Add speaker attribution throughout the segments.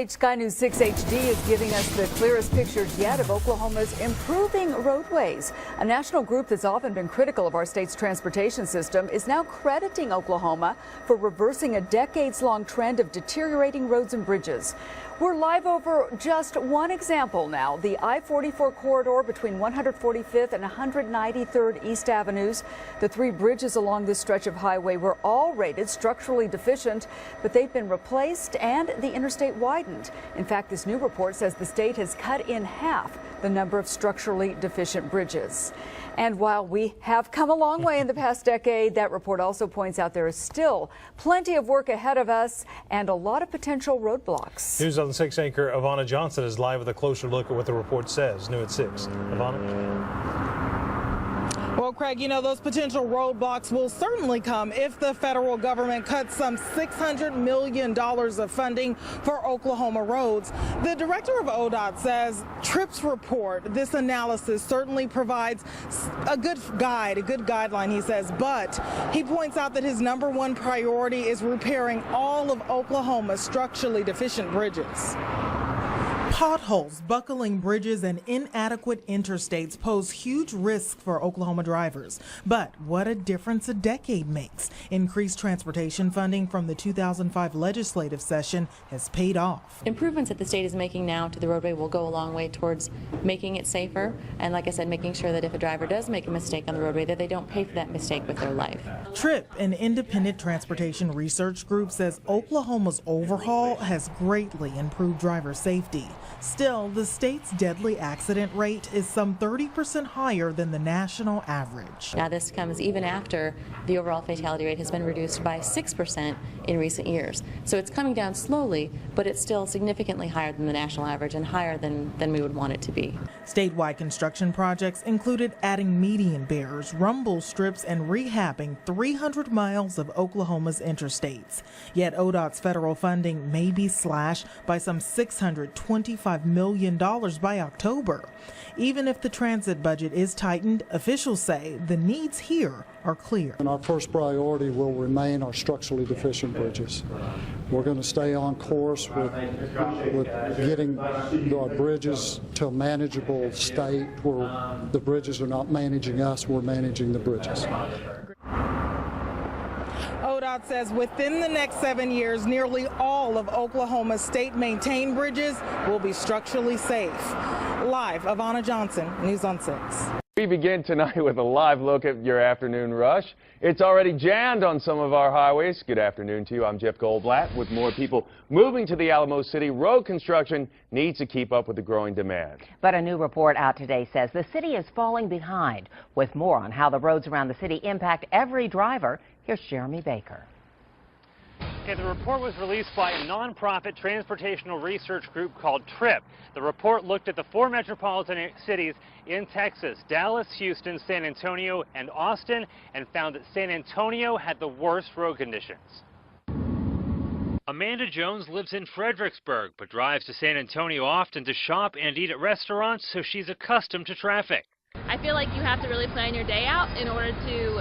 Speaker 1: Sky News 6 HD is giving us the clearest pictures yet of Oklahoma's improving roadways. A national group that's often been critical of our state's transportation system is now crediting Oklahoma for reversing a decades-long trend of deteriorating roads and bridges. We're live over just one example now, the I-44 corridor between 145th and 193rd East Avenues. The three bridges along this stretch of highway were all rated structurally deficient, but they've been replaced and the interstate widened. In fact, this new report says the state has cut in half the number of structurally deficient bridges. And while we have come a long way in the past decade, that report also points out there is still plenty of work ahead of us and a lot of potential roadblocks.
Speaker 2: News on the 6 anchor Ivana Johnson is live with a closer look at what the report says. New at 6. Ivana?
Speaker 3: Well, Craig, you know, those potential roadblocks will certainly come if the federal government cuts some $600 million of funding for Oklahoma roads. The director of ODOT says TRIP's report, this analysis certainly provides a good guide, a good guideline, he says, but he points out that his #1 priority is repairing all of Oklahoma's structurally deficient bridges. Potholes, buckling bridges, and inadequate interstates pose huge risks for Oklahoma drivers. But what a difference a decade makes. Increased transportation funding from the 2005 legislative session has paid off.
Speaker 4: Improvements that the state is making now to the roadway will go a long way towards making it safer. And like I said, making sure that if a driver does make a mistake on the roadway, that they don't pay for that mistake with their life.
Speaker 3: TRIP, an independent transportation research group, says Oklahoma's overhaul has greatly improved driver safety. Still, the state's deadly accident rate is some 30% higher than the national average.
Speaker 4: Now, this comes even after the overall fatality rate has been reduced by 6% in recent years. So it's coming down slowly, but it's still significantly higher than the national average and higher than we would want it to be.
Speaker 3: Statewide construction projects included adding median barriers, rumble strips, and rehabbing 300 miles of Oklahoma's interstates. Yet ODOT's federal funding may be slashed by some $625 million by October. Even if the transit budget is tightened, officials say the needs here are clear.
Speaker 5: And our first priority will remain our structurally deficient bridges. We're going to stay on course with getting our bridges to a manageable state where the bridges are not managing us, we're managing the bridges.
Speaker 3: ODOT says within the next 7 years, nearly all of Oklahoma's state-maintained bridges will be structurally safe. Live, Ivana Johnson, News on 6.
Speaker 6: We begin tonight with a live look at your afternoon rush. It's already jammed on some of our highways. Good afternoon to you. I'm Jeff Goldblatt. With more people moving to the Alamo City, road construction needs to keep up with the growing demand.
Speaker 7: But a new report out today says the city is falling behind. With more on how the roads around the city impact every driver, here's Jeremy Baker.
Speaker 8: Okay, the report was released by a nonprofit transportational research group called TRIP. The report looked at the 4 metropolitan cities in Texas, Dallas, Houston, San Antonio, and Austin, and found that San Antonio had the worst road conditions. Amanda Jones lives in Fredericksburg, but drives to San Antonio often to shop and eat at restaurants, so she's accustomed to traffic.
Speaker 9: I feel like you have to really plan your day out in order to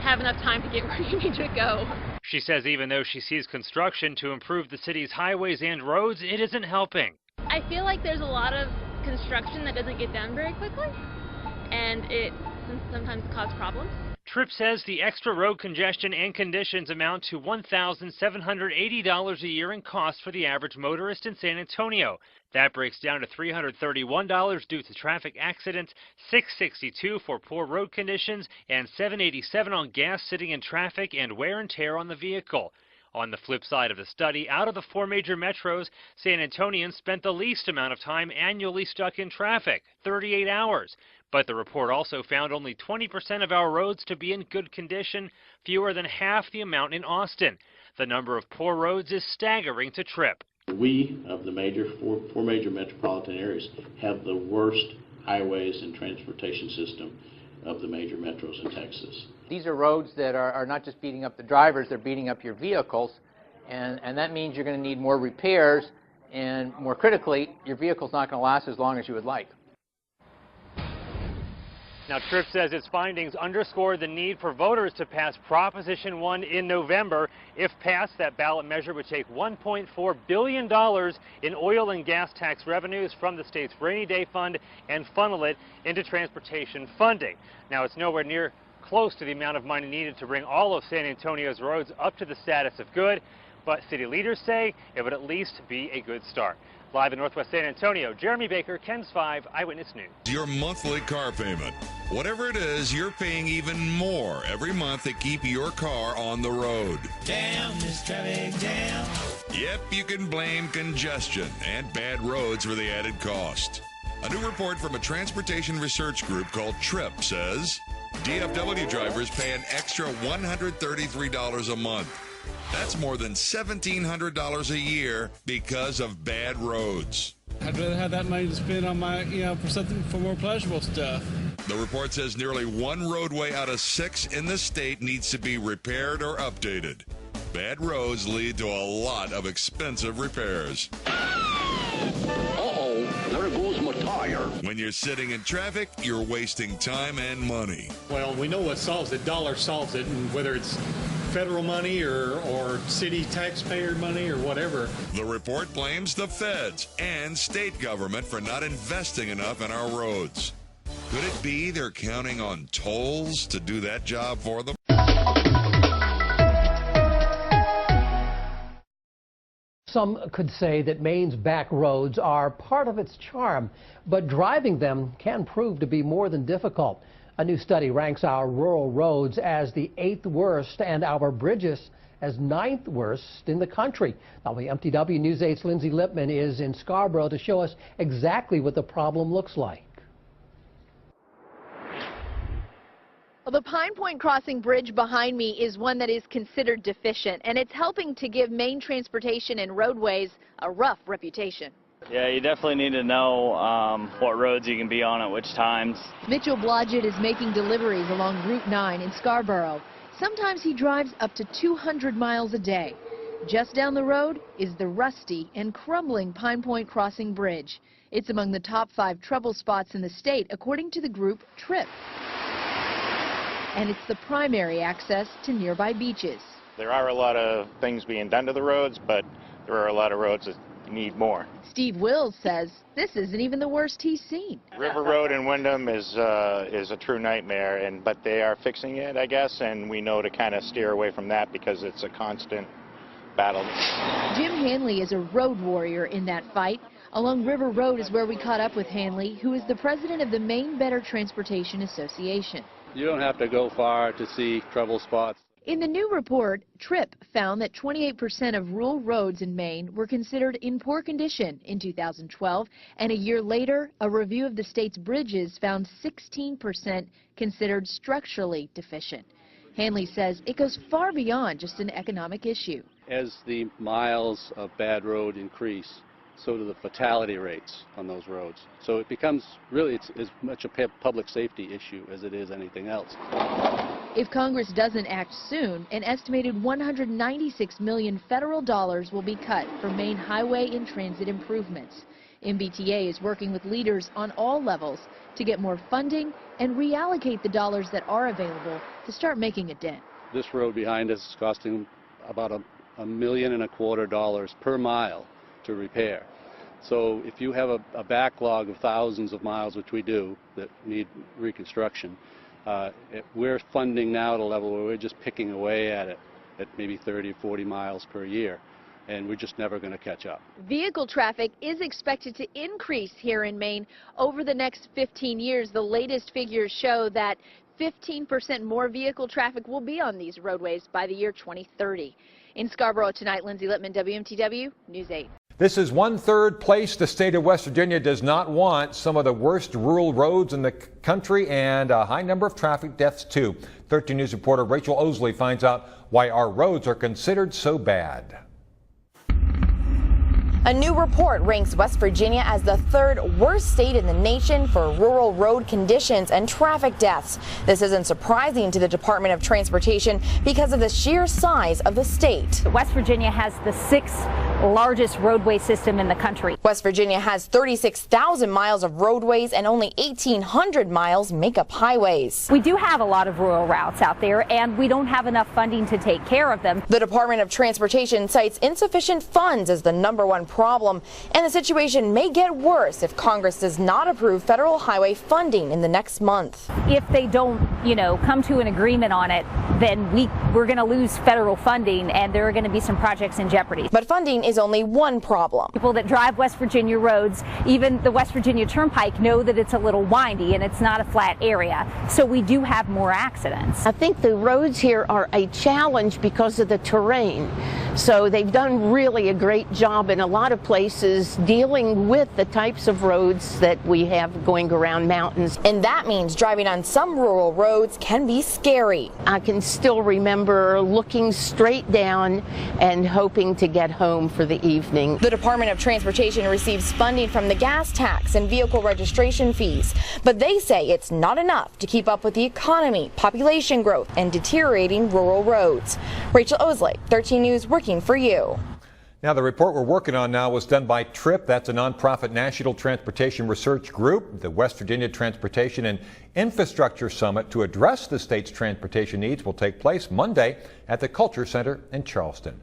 Speaker 9: have enough time to get where you need to go.
Speaker 8: She says even though she sees construction to improve the city's highways and roads, it isn't helping.
Speaker 9: I feel like there's a lot of construction that doesn't get done very quickly, and it sometimes causes problems.
Speaker 8: TRIP says the extra road congestion and conditions amount to $1,780 a year in cost for the average motorist in San Antonio. That breaks down to $331 due to traffic accidents, $662 for poor road conditions, and $787 on gas sitting in traffic and wear and tear on the vehicle. On the flip side of the study, out of the 4 major metros, San Antonians spent the least amount of time annually stuck in traffic, 38 hours. But the report also found only 20% of our roads to be in good condition, fewer than half the amount in Austin. The number of poor roads is staggering to TRIP.
Speaker 10: We, of the four major metropolitan areas, have the worst highways and transportation system of the major metros in Texas.
Speaker 11: These are roads that are not just beating up the drivers, they're beating up your vehicles, and that means you're going to need more repairs, and more critically, your vehicle's not going to last as long as you would like.
Speaker 8: Now, Tripp says its findings underscore the need for voters to pass Proposition 1 in November. If passed, that ballot measure would take $1.4 billion in oil and gas tax revenues from the state's rainy day fund and funnel it into transportation funding. Now, it's nowhere near close to the amount of money needed to bring all of San Antonio's roads up to the status of good, but city leaders say it would at least be a good start. Live in Northwest San Antonio, Jeremy Baker, KENS 5 Eyewitness News.
Speaker 12: Your monthly car payment. Whatever it is, you're paying even more every month to keep your car on the road.
Speaker 13: Damn this traffic jam.
Speaker 12: Yep, you can blame congestion and bad roads for the added cost. A new report from a transportation research group called TRIP says DFW drivers pay an extra $133 a month. That's more than $1,700 a year because of bad roads.
Speaker 14: I'd rather have that money to spend on my, for more pleasurable stuff.
Speaker 12: The report says nearly 1 roadway out of 6 in the state needs to be repaired or updated. Bad roads lead to a lot of expensive repairs.
Speaker 15: Uh-oh, there goes my tire.
Speaker 12: When you're sitting in traffic, you're wasting time and money.
Speaker 16: Well, we know what solves it. Dollar solves it, and whether it's federal money or city taxpayer money or whatever.
Speaker 12: The report blames the feds and state government for not investing enough in our roads. Could it be they're counting on tolls to do that job for them?
Speaker 17: Some could say that Maine's back roads are part of its charm, but driving them can prove to be more than difficult. A new study ranks our rural roads as the 8th worst and our bridges as 9th worst in the country. WMTW News 8's Lindsay Lippman is in Scarborough to show us exactly what the problem looks like.
Speaker 18: Well, the Pine Point Crossing Bridge behind me is one that is considered deficient, and it's helping to give Maine transportation and roadways a rough reputation.
Speaker 19: Yeah, you definitely need to know what roads you can be on at which times.
Speaker 18: Mitchell Blodgett is making deliveries along Route 9 in Scarborough. Sometimes he drives up to 200 miles a day. Just down the road is the rusty and crumbling Pine Point Crossing Bridge. It's among the top 5 trouble spots in the state, according to the group TRIP. And it's the primary access to nearby beaches.
Speaker 20: There are a lot of things being done to the roads, but there are a lot of roads that need more.
Speaker 18: Steve Wills says this isn't even the worst he's seen.
Speaker 20: River Road in Windham is a true nightmare, but they are fixing it, I guess, and we know to kind of steer away from that because it's a constant battle.
Speaker 18: Jim Hanley is a road warrior in that fight. Along River Road is where we caught up with Hanley, who is the president of the Maine Better Transportation Association.
Speaker 21: You don't have to go far to see trouble spots.
Speaker 18: In the new report, TRIP found that 28% of rural roads in Maine were considered in poor condition in 2012, and a year later, a review of the state's bridges found 16% considered structurally deficient. Hanley says it goes far beyond just an economic issue.
Speaker 21: As the miles of bad road increase, so do the fatality rates on those roads. So it becomes really, it's as much a public safety issue as it is anything else.
Speaker 18: If Congress doesn't act soon, an estimated $196 million federal dollars will be cut for Maine highway and transit improvements. MBTA is working with leaders on all levels to get more funding and reallocate the dollars that are available to start making a dent.
Speaker 21: This road behind us is costing about $1.25 million per mile to repair. So if you have a backlog of thousands of miles, which we do, that need reconstruction, we're funding now at a level where we're just picking away at it at maybe 30 or 40 miles per year, and we're just never going to catch up.
Speaker 18: Vehicle traffic is expected to increase here in Maine over the next 15 years. The latest figures show that 15% more vehicle traffic will be on these roadways by the year 2030. In Scarborough tonight, Lindsay Lippman, WMTW News 8.
Speaker 22: This is 1/3 place the state of West Virginia does not want. Some of the worst rural roads in the country and a high number of traffic deaths, too. 13 News reporter Rachel Osley finds out why our roads are considered so bad.
Speaker 23: A new report ranks West Virginia as the 3rd worst state in the nation for rural road conditions and traffic deaths. This isn't surprising to the Department of Transportation because of the sheer size of the state.
Speaker 24: West Virginia has the 6th
Speaker 1: largest roadway system in the country.
Speaker 23: West Virginia has 36,000 miles of roadways and only 1,800 miles make up highways.
Speaker 1: We do have a lot of rural routes out there, and we don't have enough funding to take care of them.
Speaker 23: The Department of Transportation cites insufficient funds as the #1 problem, and the situation may get worse if Congress does not approve federal highway funding in the next month.
Speaker 1: If they don't, come to an agreement on it, then we're going to lose federal funding, and there are going to be some projects in jeopardy.
Speaker 23: But funding is only one problem.
Speaker 1: People that drive West Virginia roads, even the West Virginia Turnpike, know that it's a little windy and it's not a flat area. So we do have more accidents.
Speaker 2: I think the roads here are a challenge because of the terrain. So they've done really a great job in a lot of places dealing with the types of roads that we have going around mountains.
Speaker 23: And that means driving on some rural roads can be scary.
Speaker 2: I can still remember looking straight down and hoping to get home for the evening.
Speaker 23: The Department of Transportation receives funding from the gas tax and vehicle registration fees, but they say it's not enough to keep up with the economy, population growth, and deteriorating rural roads. Rachel Osley, 13 News, working for you.
Speaker 22: Now, the report we're working on now was done by TRIP. That's a nonprofit national transportation research group. The West Virginia Transportation and Infrastructure Summit to address the state's transportation needs will take place Monday at the Culture Center in Charleston.